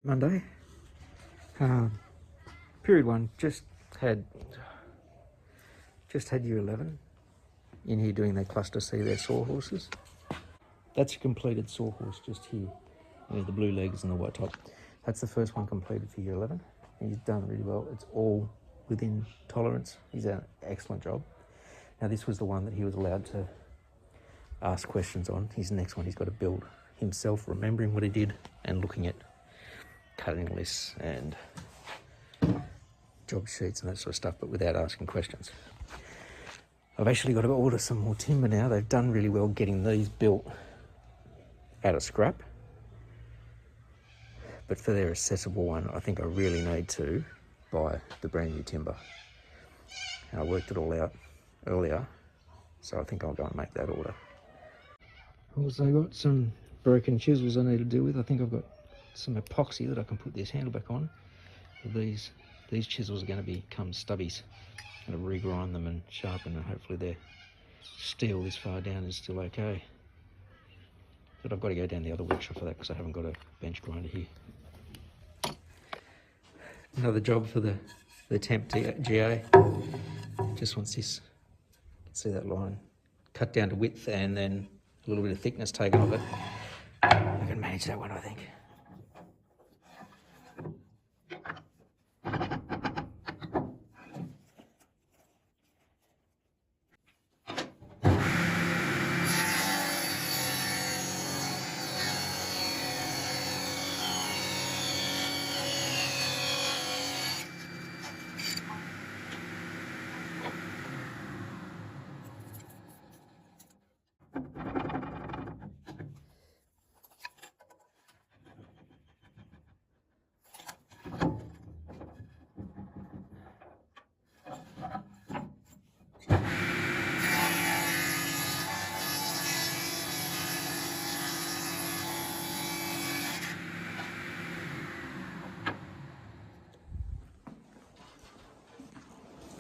Monday. Period 1 just had Yr11 in here doing their cluster C, their sawhorses. That's a completed sawhorse just here. There's the blue legs and the white top. That's the first one completed for Yr11. He's done really well. It's all within tolerance. He's done an excellent job. Now this was the one that he was allowed to ask questions on. His next one he's got to build himself, remembering what he did and looking at cutting lists and job sheets and that sort of stuff, but without asking questions. I've actually got to order some more timber now. They've done really well getting these built out of scrap, but for their accessible one, I think I really need to buy the brand new timber. And I worked it all out earlier, so I think I'll go and make that order. Also got some broken chisels I need to deal with. I think I've got some epoxy that I can put this handle back on. These chisels are going to become stubbies. I'm going to regrind them and sharpen, and hopefully their steel this far down is still okay. But I've got to go down the other workshop for that because I haven't got a bench grinder here. Another job for the temp GA. Just wants this, see that line, cut down to width and then a little bit of thickness taken off it. I can manage that one, I think.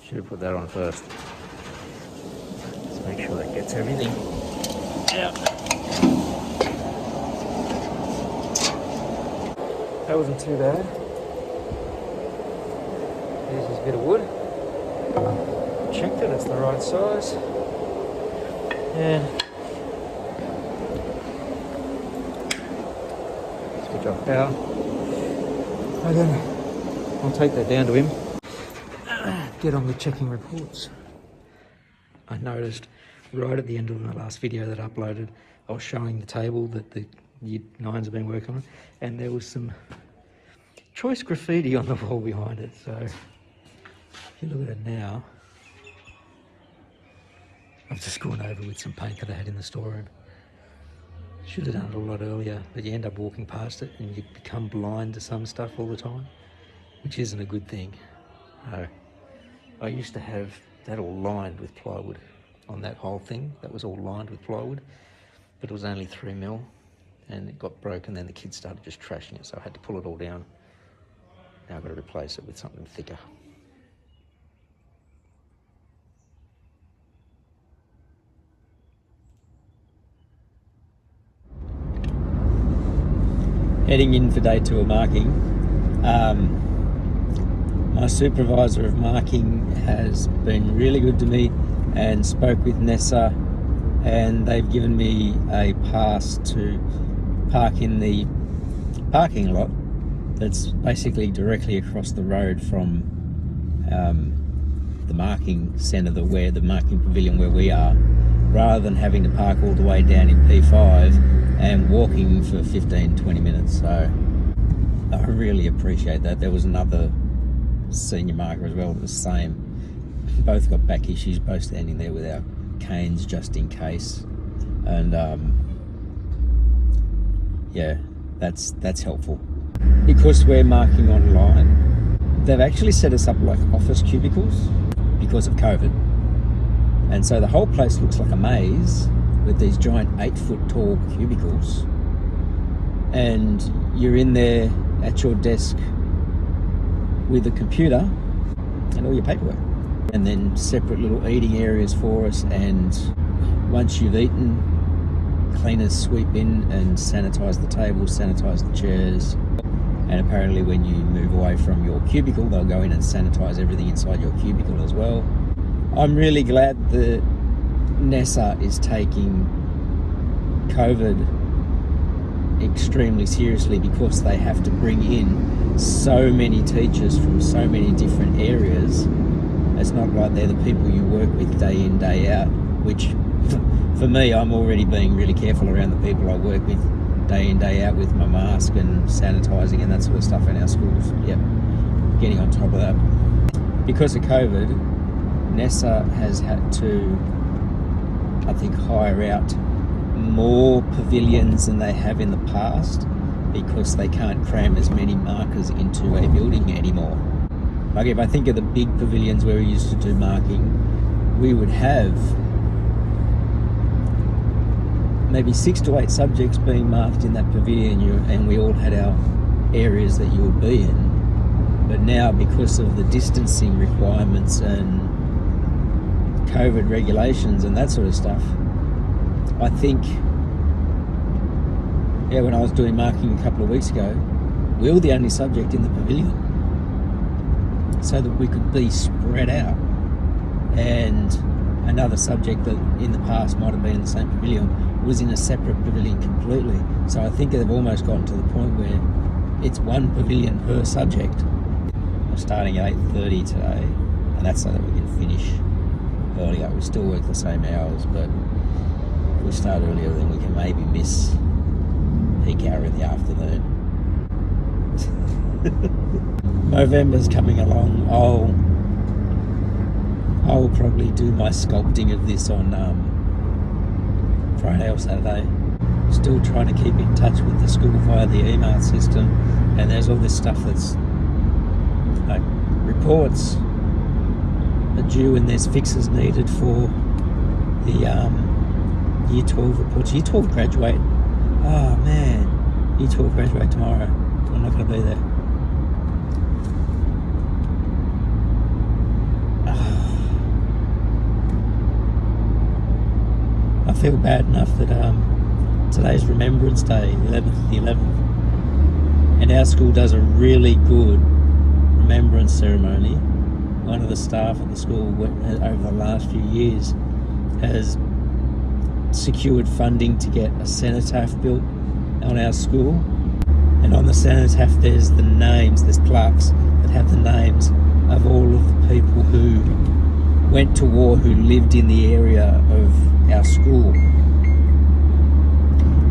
Should have put that on first. Let's make sure that gets everything out. That wasn't too bad. There's this bit of wood. Checked it, it's the right size. And switch off power. Okay, I'll take that down to him. Get on with checking reports. I noticed right at the end of my last video that I uploaded, I was showing the table that the Year 9s have been working on, and there was some choice graffiti on the wall behind it. So if you look at it now, I've just gone over with some paint that I had in the storeroom. Should have done it a lot earlier, but you end up walking past it and you become blind to some stuff all the time, which isn't a good thing. I used to have that all lined with plywood on that whole thing. That was all lined with plywood, but it was only 3mm and it got broken. Then the kids started just trashing it, so I had to pull it all down. Now I've got to replace it with something thicker. Heading in for day 2 of marking. My supervisor of marking has been really good to me and spoke with Nessa, and they've given me a pass to park in the parking lot that's basically directly across the road from the marking centre, the marking pavilion where we are, rather than having to park all the way down in P5 and walking for 15-20 minutes. So I really appreciate that. There was another senior marker as well, it was the same. Both got back issues, both standing there with our canes just in case. And yeah, that's helpful. Because we're marking online, they've actually set us up like office cubicles because of COVID. And so the whole place looks like a maze with these giant 8-foot tall cubicles. And you're in there at your desk with a computer and all your paperwork, and then separate little eating areas for us, and once you've eaten, cleaners sweep in and sanitize the tables, sanitize the chairs, And apparently when you move away from your cubicle, they'll go in and sanitize everything inside your cubicle as well. I'm really glad that Nessa is taking COVID extremely seriously, because they have to bring in so many teachers from so many different areas. It's not like they're the people you work with day in, day out, which for me, I'm already being really careful around the people I work with day in, day out, with my mask and sanitising and that sort of stuff in our schools. Yep, getting on top of that. Because of COVID, Nessa has had to, I think, hire out more pavilions than they have in the past, because they can't cram as many markers into a building anymore. Like if I think of the big pavilions where we used to do marking, we would have maybe 6 to 8 subjects being marked in that pavilion, and we all had our areas that you would be in. But now, because of the distancing requirements and COVID regulations and that sort of stuff, I think, when I was doing marking a couple of weeks ago, we were the only subject in the pavilion, so that we could be spread out. And another subject that in the past might have been in the same pavilion was in a separate pavilion completely. So I think they've almost gotten to the point where it's one pavilion per subject. We're starting at 8:30 today, and that's so that we can finish earlier. We still work the same hours, but if we start earlier, then we can maybe miss peak hour in the afternoon. November's coming along. I'll probably do my sculpting of this on Friday or Saturday. Still trying to keep in touch with the school via the email system, and there's all this stuff that's like reports are due, and there's fixes needed for the Year 12 reports. Year 12 graduate. Oh man, Year 12 graduate tomorrow. I'm not going to be there. I feel bad enough that today's Remembrance Day, the 11th, and our school does a really good remembrance ceremony. One of the staff at the school over the last few years has secured funding to get a cenotaph built on our school, and on the cenotaph there's plaques that have the names of all of the people who went to war, who lived in the area of our school.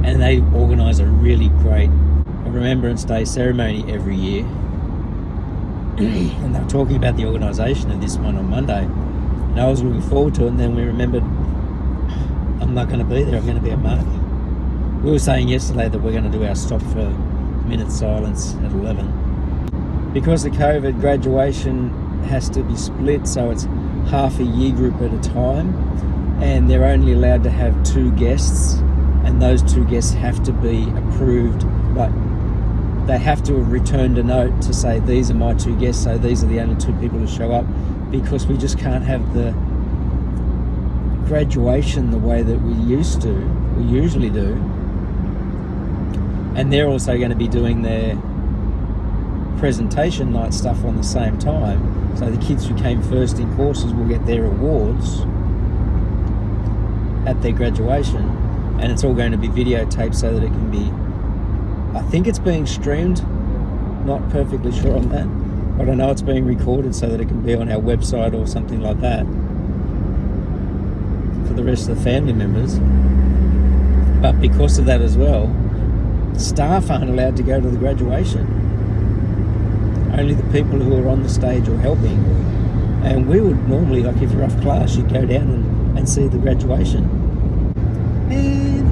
And they organise a really great Remembrance Day ceremony every year. And they were talking about the organisation of this one on Monday, and I was looking forward to it, and then we remembered I'm not going to be there. I'm going to be at marking. We were saying yesterday that we're going to do our stop for a minute's silence at 11. Because of COVID, graduation has to be split, so it's half a year group at a time, and they're only allowed to have 2 guests, and those 2 guests have to be approved. Like, they have to have returned a note to say these are my 2 guests, so these are the only 2 people to show up, because we just can't have the graduation the way that we usually do. And they're also going to be doing their presentation night stuff on the same time, so the kids who came first in courses will get their awards at their graduation, and it's all going to be videotaped so that it can be, I think it's being streamed, not perfectly sure on that, but I know it's being recorded so that it can be on our website or something like that for the rest of the family members. But because of that as well, staff aren't allowed to go to the graduation. Only the people who are on the stage or helping. And we would normally, like if you're off class, you'd go down and see the graduation. Man,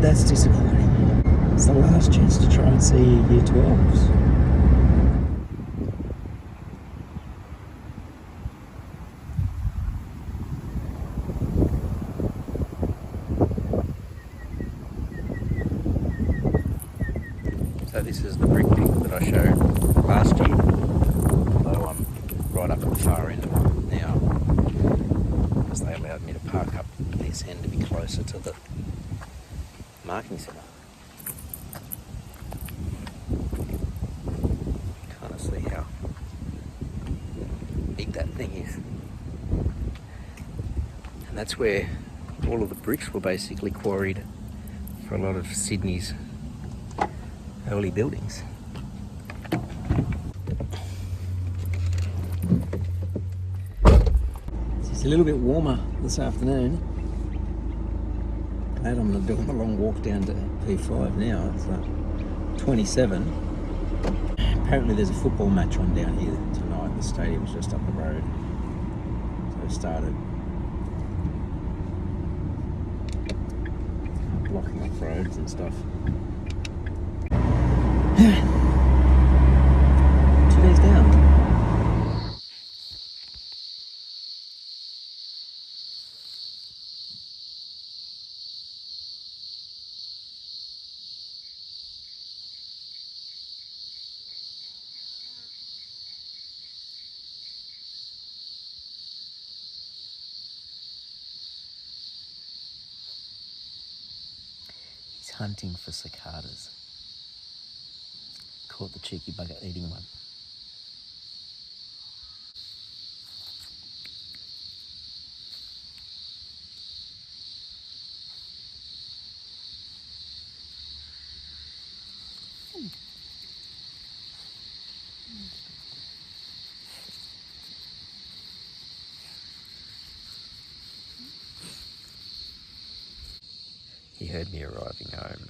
that's disappointing. It's the last chance to try and see Year 12s. So this is the brick deck that I showed last year, although I'm right up at the far end of it now, because they allowed me to park up this end to be closer to the marking centre. big that thing is. And that's where all of the bricks were basically quarried for a lot of Sydney's early buildings. It's a little bit warmer this afternoon. Glad I'm not doing the long walk down to P5 now. It's like 27. Apparently there's a football match on down here tonight. The stadium's just up the road. So it started blocking off roads and stuff. 2 days down. He's hunting for cicadas. Caught the cheeky bugger eating one. He heard me arriving home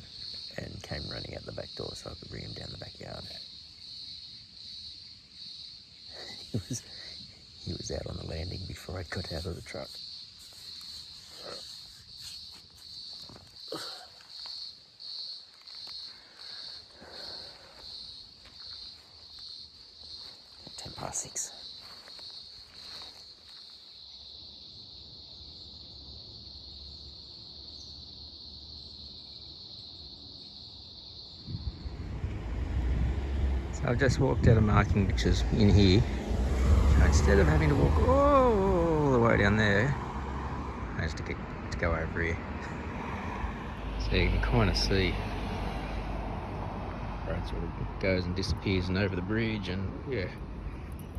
and came running out the back door so I could bring him down the backyard. He was out on the landing before I got out of the truck. Past 6. So I've just walked out of marking, which is in here. So instead of having to walk all the way down there, I managed to go over here. So you can kind of see the road sort of goes and disappears and over the bridge, and yeah,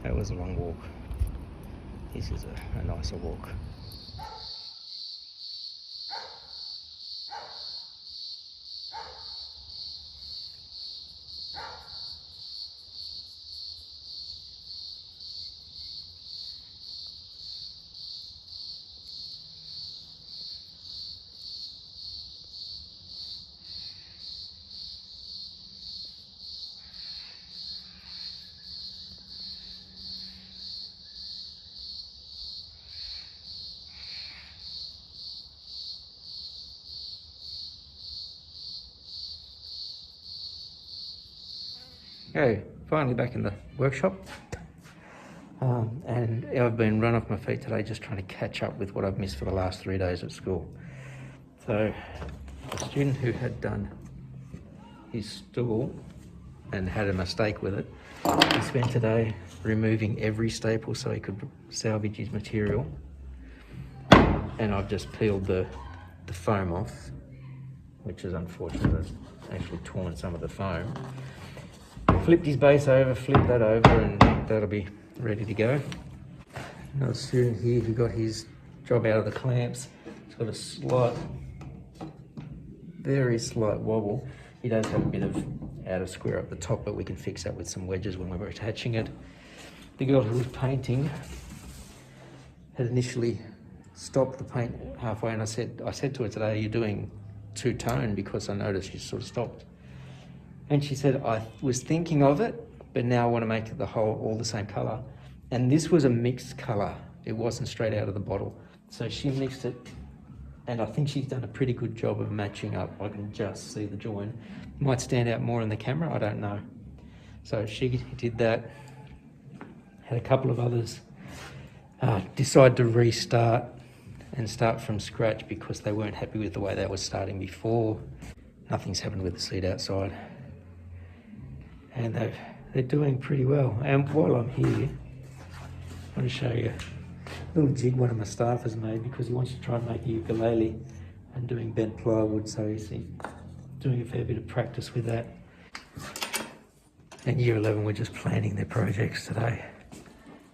that was a long walk. This is a nicer walk. Okay, finally back in the workshop, and I've been run off my feet today just trying to catch up with what I've missed for the last 3 days at school. So a student who had done his stool and had a mistake with it, he spent today removing every staple so he could salvage his material, and I've just peeled the foam off, which is unfortunate. I've actually torn some of the foam. Flipped his base over, flipped that over, and that'll be ready to go. Another student here who got his job out of the clamps. It's got a slight, very slight wobble. He does have a bit of out of square up the top, but we can fix that with some wedges when we're attaching it. The girl who was painting had initially stopped the paint halfway, and I said to her today, "Are you doing two-tone?" Because I noticed you sort of stopped. And she said, "I was thinking of it, but now I want to make it all the same colour." And this was a mixed colour. It wasn't straight out of the bottle. So she mixed it, and I think she's done a pretty good job of matching up. I can just see the join. Might stand out more in the camera, I don't know. So she did that. Had a couple of others decide to restart and start from scratch because they weren't happy with the way they were starting before. Nothing's happened with the seat outside. And they're doing pretty well. And while I'm here, I want to show you a little jig one of my staff has made because he wants to try and make a ukulele and doing bent plywood, so he's doing a fair bit of practice with that. And Year 11 were just planning their projects today.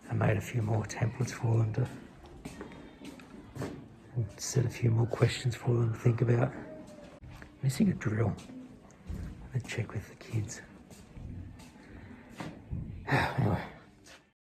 I made a few more templates for them to set a few more questions for them to think about. Missing a drill. Let's check with the kids. Anyway.